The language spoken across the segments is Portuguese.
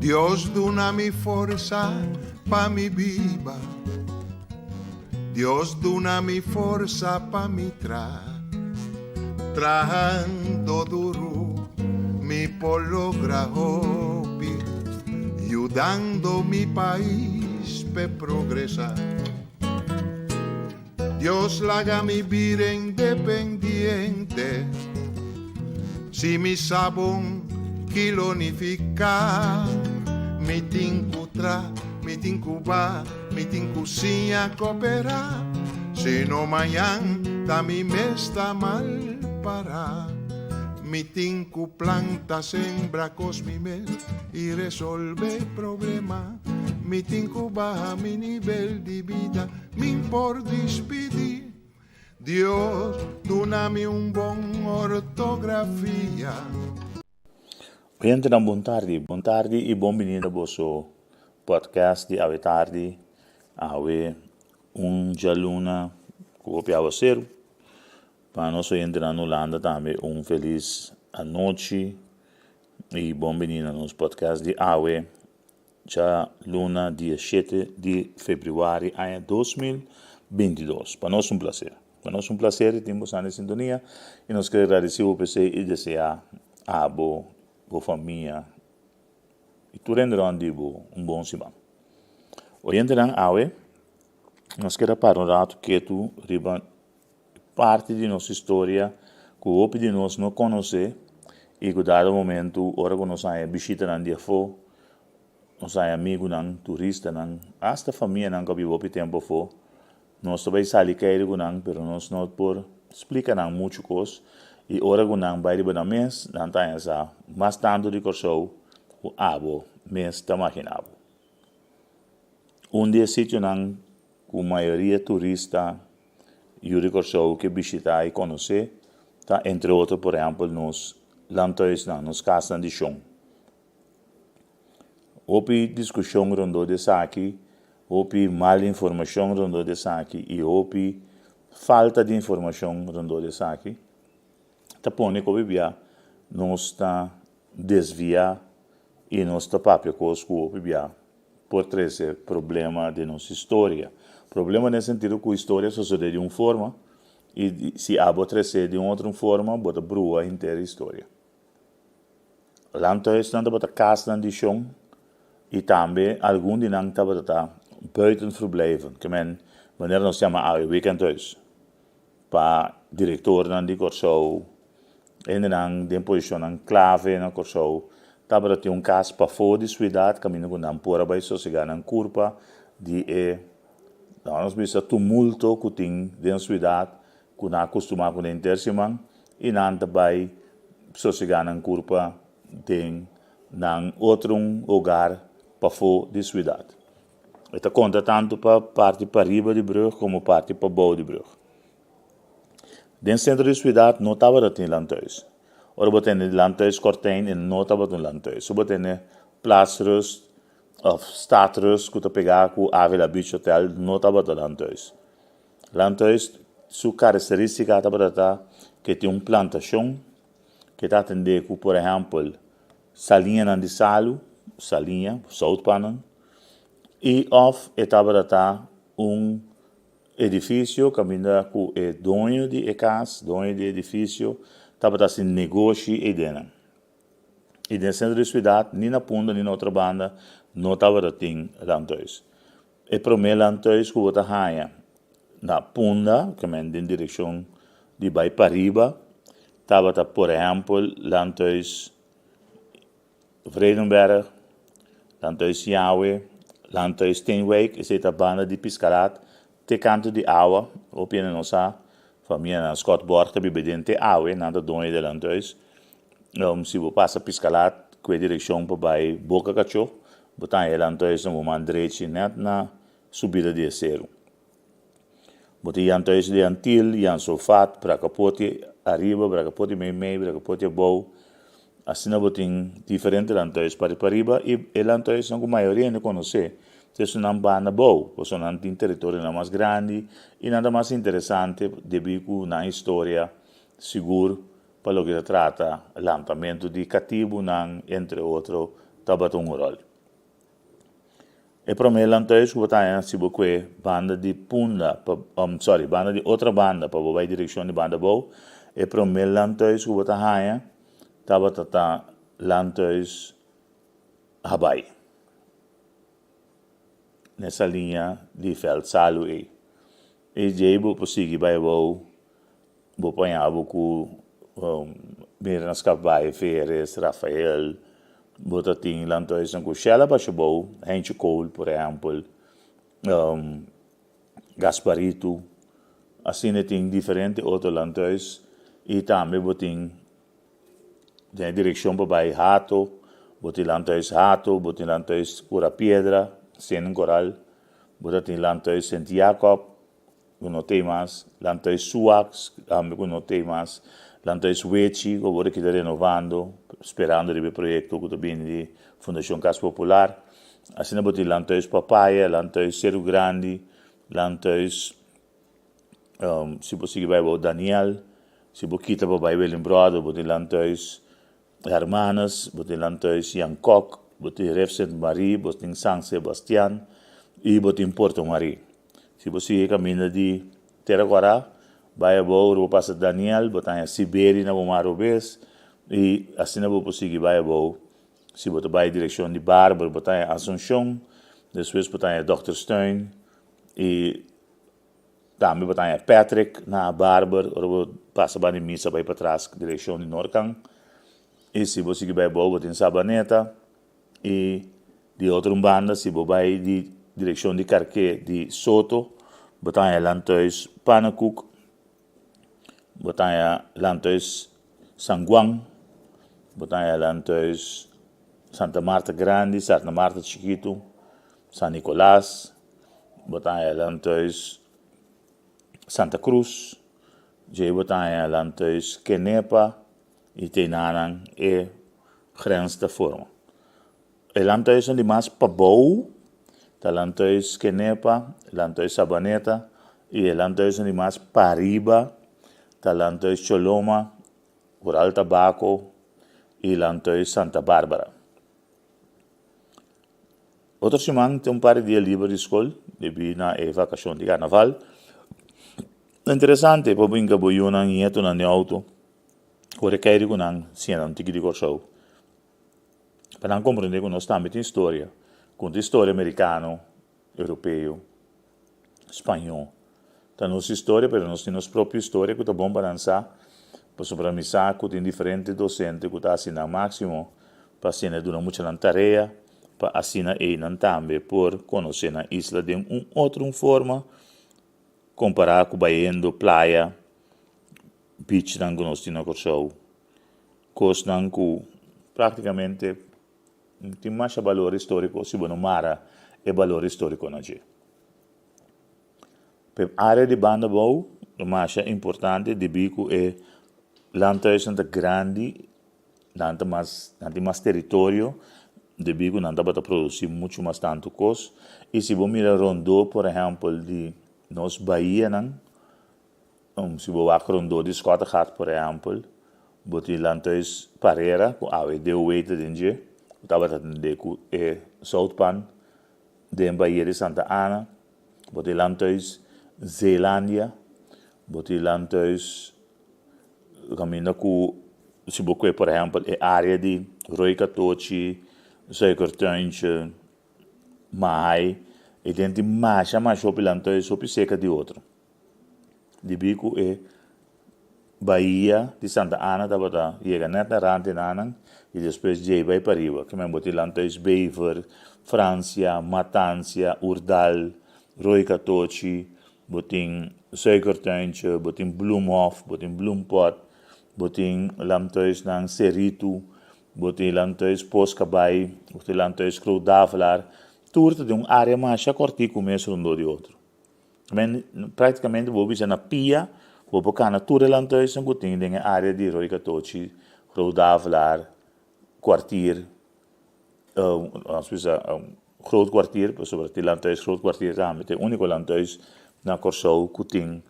Dios dona mi forza pa mi viva, Dios dona mi forza pa mi trabajando duro mi por lograr hobby, ayudando mi país pe progresar. Dios la haga mi vida independiente, si mi sabón kilonifica, mi tincutra, mi tincuba, mi tincusinha coopera, si no mañana da mi mesta mal para. Mi tinku planta sembra cos mi mes y resolve problema. Mi tinku baja mi nivel de vida, mi por despedir. Dios, donami un buon ortografia. Gente, buon tardi e benvenuto a questo podcast di Ave Tardi. Ave un gialluna copia a ser. Para nós gente na Holanda também feliz noite e bem-vindo a nosso podcast de Ave. Já luna dia 7 de fevereiro de 2022. Para nós prazer. Para nós prazer e temos a sintonia e nós queremos agradecer o PC e desejar a boa família e tu rendendo bom semana. Hoje na Ave nós queremos para um rato que tu riba parte de nossa história que o de nós não conhece e que dado momento ora que nós é visita na dia fo nós é amigo nan turista nan hasta família nan que vive tempo fo nós também sair cair com nan pero nós não por explicar nan muito coisa e ora que nan vai de mês nan tá essa mais tanto de corso o abo mês tá imaginado dia sítio nan com maioria turista e o recurso que visitar e conhecer, tá? Entre outros, por exemplo, nos lantois, nos casas de chão. Houve discussão rondo desse aqui, houve mal informação rondo desse aqui e houve falta de informação rondo desse aqui. Tá pone que bibia nós está desviar e nós está papel coisa que houve bibia por trazer problema de nossa história. Problema nesse sentido que a história sucede de uma forma e se a trazer de outra forma, bota brua inteira história. Lá então estão bota casa de chão e também algum de nós tá bota buiten verblijven. Que men wanneer nós chama a weekend thuis. Pa diretor nan di corso en dan de posição nan clave na corso tá bota um caso para fora de cidade, caminho com nan pora by so se ganam curva de nós vimos tumulto que tem dentro da cidade, que não acostumado com a intersemana, e não também sossegar na curva tem outro lugar para fora da cidade. Isso conta tanto para parte para riba de Brugge como parte para baixo de Brugge. Dentro do centro da cidade não estava tendo lanternas. Ora, você tem lanternas cortém e não estava tendo lanternas. Você tem plastros of status que tu pegar com a Avila Beach Hotel não estava de lanternas. Lanternas, sua característica estava que tem plantação que está atendendo com, por exemplo, salinha de salo, salinha, saltpanan, e estava edifício caminha com o dono de casa, dono de edifício, estava assim negócio e dentro. E dentro do centro da cidade, nem na ponta, nem na outra banda, não estava tendo lanternas. E para mim, lanternas que eu estava na ponta, que é em direção de baixo para riba, estava, por exemplo, lanternas Vredenberg, lanternas Yahweh, lanternas Steenwijk, essa é a banda de Piscarat, te canto de água, ou pena nossa família na Scottborg, que vive dentro de água, nada dono de lanternas. Se você passa Piscarat, com a direção para baixo, Boca Cachorro, botar ele lanternas no momento direito, na subida de acero. Botar lanternas de antil, e sulfato, para capote arriba, para capote meio, para capote abaixo. Assim, nós temos diferentes lanternas para arriba, e lanternas são com a maioria não conhece. Se não banda boa, porque não tem território mais grande, e nada mais interessante, devido na história seguro, para o que trata o lançamento de cativo, entre outros, estava um rol. E para mim lantois botava se boque banda de punda, banda de outra banda para boa direção de banda boa. E para mim lantois botava tava tata lantois Hawaii. Nessa linha de fel salu e jebo posigi vai bo ponhava com Mirnas Cabai, Feres, Rafael, botating lantois ng kusyala pa siya bo, Henry Cole, por exemplo, Gasparito, assim tem diferente outros lantois e também boting na direção para vai Hato, boting lantois Cura Piedra, Sen Coral, botating lantois Santiago, não tem mais, lantois Suax, não tem mais, lantois Wechi, que agora que está renovando, esperando o projeto que está vindo de Fundação Casa Popular, assim não boting lantois Papaya, lantois Cerro Grande, lantois se você vai o Daniel, se você quita para vai lembrado, boting lantois Hermanas, boting lantois Yancock, boting Ref Saint Marie, boting San Sebastián e boting Porto Marie. Se você caminha de Terraguará, vai a boa, passa Daniel, botar a Sibéria na Bomarubes, e assim não vou conseguir vai a boa. Se você vai em direção de Bárbara, botar a Assunção, depois botar a Dr. Stein, e também botar a Patrick na Bárbara, ou passa para a missa, vai para trás, direção de Norcang. E se você vai a boa, botar em Sabaneta, e de outra banda, se você vai de direção de Carque de Soto, botar lantois Panacuk, botar lantois Sanguang, botar lantois Santa Marta Grande, Santa Marta Chiquito, San Nicolás, botar lantois Santa Cruz, botar lantois Kenepa, e Teinanang e grens da forma. E lantois são demais para bom, lantois Kenepa, lantois Sabaneta, e lantois animais Pariba, lantois Choloma, Rural Tabaco, e lantois Santa Bárbara. Outra semana tem par de dias livre de escola, devido na vacação de carnaval. Interessante, para brincar com o nieto na auto, o requer com a cena antiga de corso. Para não compreender que nós também tem história. Conta história americano, europeu, espanhol. Então, nossa história, mas nós temos nossa própria história que é bom para dançar, para sobremisar, que tem diferentes docentes que estão assinando máximo, para assinar durante muita tarefa, para assinar também por conhecer a isla de outra forma, comparar com Bahia, praia, beach, que nós temos no costa, que praticamente tem mais valor histórico, se não mara, é valor histórico na gente. A área de banda boa, o mais importante de bico é lantois grande, não mais território, de bico não dá para produzir muito mais tanto coisa. E se você mirar Rondô, por exemplo, de nós Bahia, se você vai Rondô de Scotland, por exemplo, você lantois Parera, que de oito de dia, estava tratando de South Pan, de Bahia de Santa Ana, você lantois Zelândia, você lantois caminha com, se você, por exemplo, a área de Rui Catochi, Suikertuintje, Mahai, e tem mais sobre lantois sobre seca de outro. De bico é Bahia de Santa Ana, estava chega net na rante nanan, e depois já vai para riba, que mesmo botar lantois Beaver, França, Matanzia, Urdal, Rui Catochi, botin Suikertuintje, botin Bloemhof, botin Bloempot, botin lantois nang Serito, botin lantois Poscabai, botin lantois Croudavalar, tudo de área mais cortico começa um de outro. Men praticamente vou ver na pia, vou botar na tudo lantois que tem na área de Rui Catochi, Croudavalar, Quartier, groot kwartier, sobre lantois groot kwartier também tem único lantois na Corsou que tem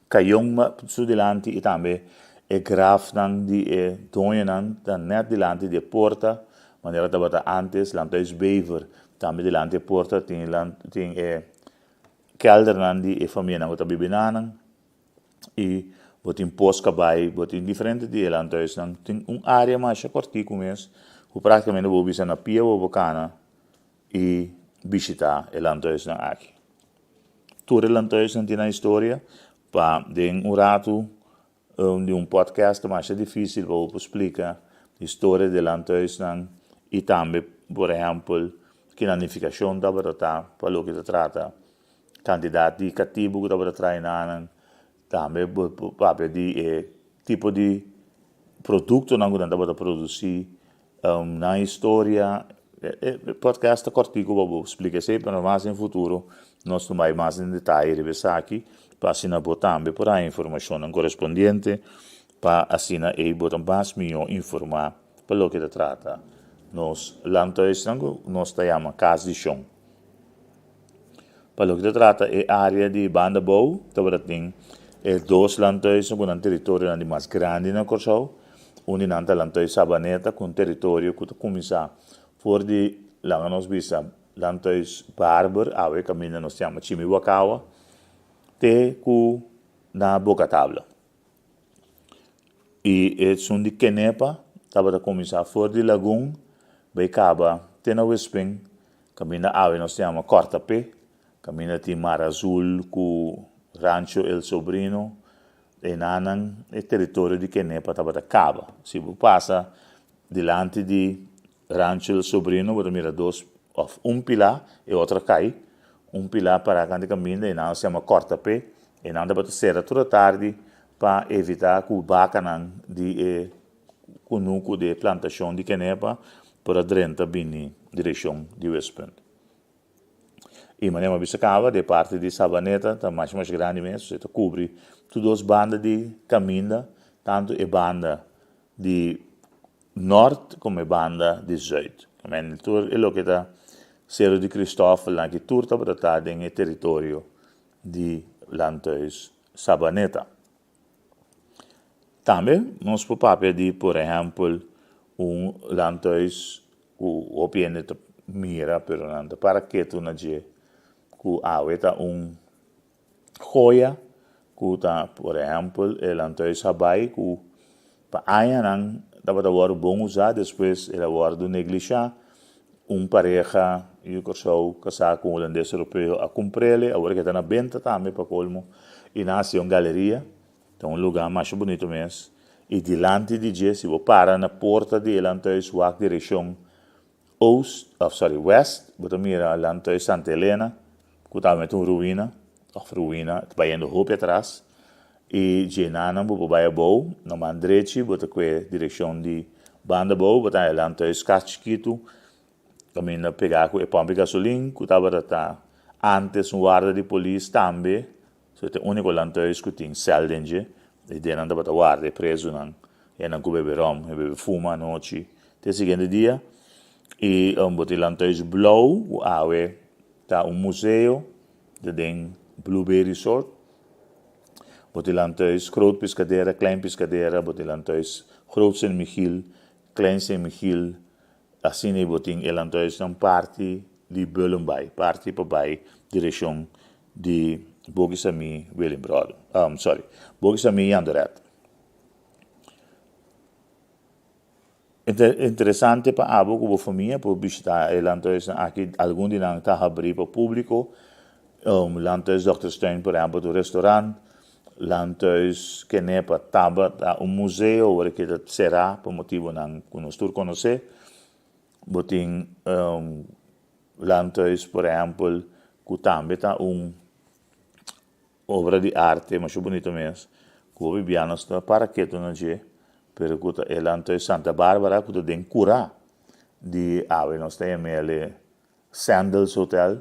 Cayong sudelante e também é graf nang di donha nang dan net delante de porta maneira da bata antes lantois Beaver também delante porta tem kelder nan di família não tá bebendo e botin posca bai botin diferente de elantois nan tem área mais corti começo o praticamente vou bisa na pia ou bocana e visitar elantois nan aqui tudo elantois nan tem na história pa den rato de podcast mais difícil para explicar a história de elantois nan e também por exemplo que na unificação da barata para o que se trata candidato di cativo que da trainando também papel de tipo de produto não que da produzir na história podcast cortico vou explicar sempre para mais em futuro nós tomamos mais em detalhe de aqui para assinar também por a informação correspondente para assinar e botar mais melhor informar para o que se trata nós lantois nós chamamos casa de chão para o que se trata é área de banda boa também tem dois lantois com um território mais grande na Corsau nanta lantois Sabaneta com território que começa por de lá nós visa lantois Barber awe caminho nós chamamos Chimiwakawa te ku na Boca Tabla e é de Kenepa estava começar por de Lagoon Baicaba tena Wesping caminho awe nós chamamos Cortape caminho de Mar Azul com Rancho El Sobrino e nanan e território de Kenepa estava Caba se você passa delante de Rancho El Sobrino você mira pilar e outro cai pilar para quando caminha e não se chama Cortape e não dá para ser toda tarde para evitar que o bacanan de cunuco de plantação de Kenepa para drenta bini direção de Westpunt. E manema bisacava de parte de Sabaneta, tá mais grande mesmo, você cobre todas as bandas de caminho, tanto a banda de norte como a banda de sul. É o que está Cerro de Cristófalo, lá que turta para estar em território de Lantois Sabaneta. Também, nós podemos de, por exemplo, Lantois, o opinião mira, pero não para que tu não que há joia, que tá, por exemplo, Lantois Sabai, que para aí não dá para bom usar, depois ele vai do neglijar, pareja e o casar com o holandês europeu a comprá-lo, agora que está na venda também para colmo, e nasce uma galeria, então lugar mais bonito mesmo, e delante de Jesse, você para na porta de Lantois, a direção west, você mira Lantois Santa Helena, que está met ruína, vai indo roupa atrás, e Jenana, você vai bom, na mão direita, você tem a direção de banda boa, você tem Lantois Caschiquito, caminho pegar com a pompa de gasolina, que estava antes guarda de polícia também, so tem único Lantois que tem Seldenje, e dentro da guarda preso não, e não bebe rum, bebe fuma à noite, tem seguinte dia, e bote Lantois Blau, awe tá museu de Blueberry Resort, bote Lantois groot pescadeira, klein pescadeira, bote Lantois groot Sint Michiel, klein Sint Michiel, assim é botin Lantois não parte de Bullenbay, parte para direção de Bogisami William Broad. Bogisami Andoret. Interessante para abo como família para visitar Lantois aqui algum dia não está aberto para o público. Lantois Dr. Stein, por exemplo, do restaurante. Lantois Kenepa taba museu o que será por motivo não que nós conhecer. Botin Lantois, por exemplo, que também está obra de arte, mas bonito mesmo. Que o Bibiano está para que tu não je, pero que Lantois Santa Bárbara que tu tem cura de nós temos ele Sandals Hotel,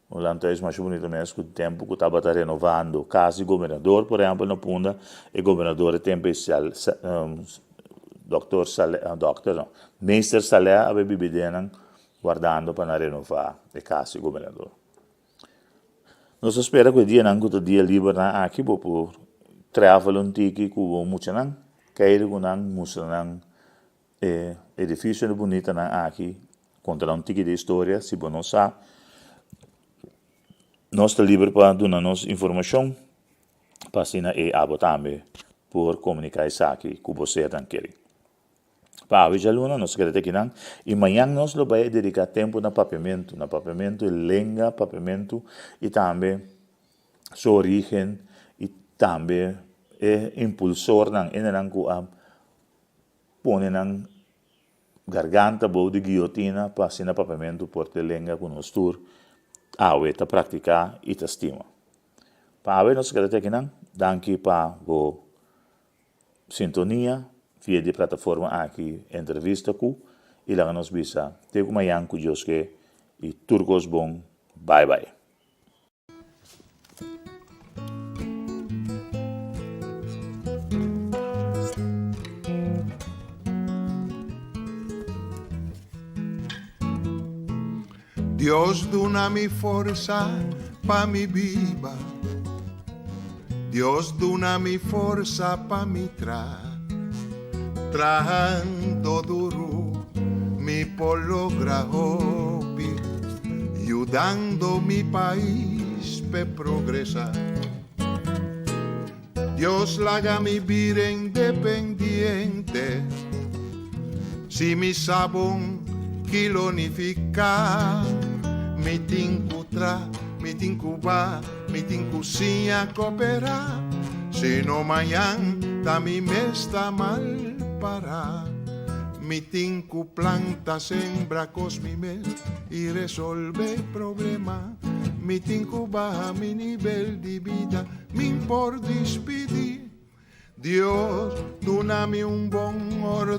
o Lantois mais bonito mesmo, que o tempo que estava renovando, casa de governador, por exemplo, na Punda, e governador tempo Meester Salé aveva bibidenen guardando para renovar a casa do governador. Nós espera que o dia não que o dia livre aqui por travel um tiki que o muito não querer que não musa não edifício bonito não aqui contar un tiki de historia, si vos no sa, nós está livre para dar-nos informação, para assim abo também, por comunicar isso aqui, com você também. Para hoje, aluna, nós queremos aqui, e amanhã nós vamos dedicar tempo na papiamento, lenga, papiamento, e também sua origem, e também impulsor, que põe na garganta, de guilhotina, para assim na papiamento, por ter lenga com nós tour, ta praticar e ta estima. Para nós queremos aqui, danke para a sintonia, via de plataforma aqui, entrevista com, e lá nos bisa. Tego mayan ku Diyos ke, e turcos bom, bye bye. Dios duna mi forza pa mi viva, Dios duna mi forza pa mi trabajando duro mi pologra hobby, ayudando mi país pe progresar. Dios la haga mi vida independiente, si mi sabón kilonifica, mi tincutra, mi tincuba, mi tincusinha coopera, si no mañana da mi mesta mal para. Mi tinku planta sembra cos mi mes y resolve problema. Mi tinku baja mi nivel de vida, mi por despedir. Dios, dúname un bon orden.